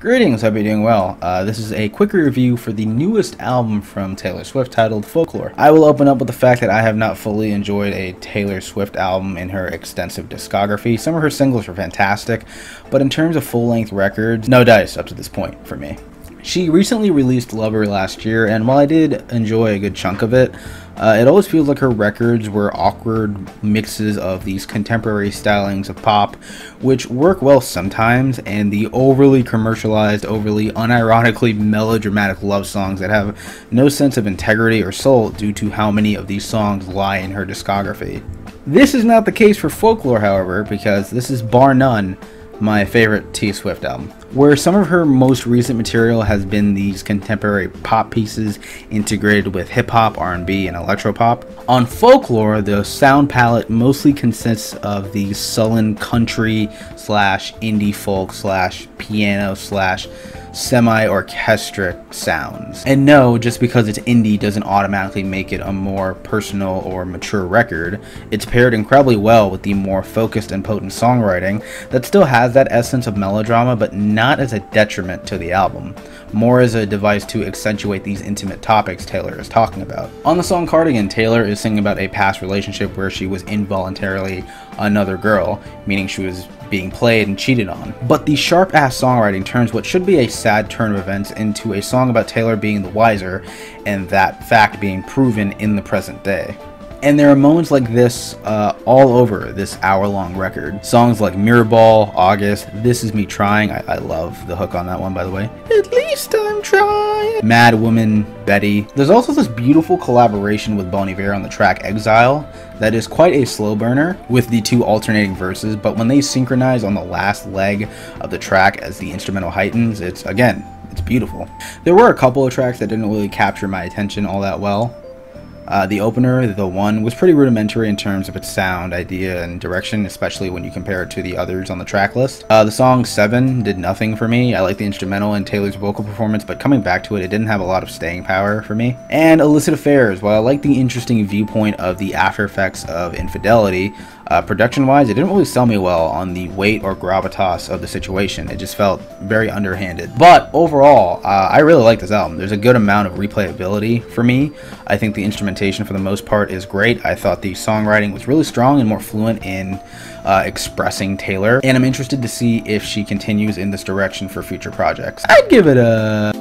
Greetings, hope you're doing well. This is a quick review for the newest album from Taylor Swift titled Folklore. I will open up with the fact that I have not fully enjoyed a Taylor Swift album in her extensive discography. Some of her singles are fantastic, but in terms of full-length records, no dice up to this point for me. She recently released Lover last year, and while I did enjoy a good chunk of it, it always feels like her records were awkward mixes of these contemporary stylings of pop, which work well sometimes, and the overly commercialized, overly unironically melodramatic love songs that have no sense of integrity or soul due to how many of these songs lie in her discography. This is not the case for Folklore, however, because this is bar none my favorite T Swift album. Where some of her most recent material has been these contemporary pop pieces integrated with hip-hop, R&B, and electropop, on Folklore, the sound palette mostly consists of these sullen country slash indie folk slash piano slash semi-orchestric sounds. And no, just because it's indie doesn't automatically make it a more personal or mature record. It's paired incredibly well with the more focused and potent songwriting that still has that essence of melodrama, but not as a detriment to the album, more as a device to accentuate these intimate topics Taylor is talking about. On the song Cardigan, Taylor is singing about a past relationship where she was involuntarily another girl, meaning she was being played and cheated on. But the sharp-ass songwriting turns what should be a sad turn of events into a song about Taylor being the wiser, and that fact being proven in the present day. And there are moments like this all over this hour-long record. Songs like MIRRORBALL, August, This Is Me Trying, I love the hook on that one by the way. At least I'm trying. Mad Woman, Betty. There's also this beautiful collaboration with Bon Iver on the track EXILE that is quite a slow burner with the two alternating verses, but when they synchronize on the last leg of the track as the instrumental heightens, it's beautiful. There were a couple of tracks that didn't really capture my attention all that well. The opener, The One, was pretty rudimentary in terms of its sound, idea, and direction, especially when you compare it to the others on the track list. The song 7 did nothing for me. I like the instrumental and Taylor's vocal performance, but coming back to it, it didn't have a lot of staying power for me. And Illicit Affairs, while I like the interesting viewpoint of the after effects of infidelity, production-wise, it didn't really sell me well on the weight or gravitas of the situation. It just felt very underhanded. But overall, I really like this album. There's a good amount of replayability for me. I think the instrumentation for the most part is great. I thought the songwriting was really strong and more fluent in expressing Taylor, and I'm interested to see if she continues in this direction for future projects. I'd give it a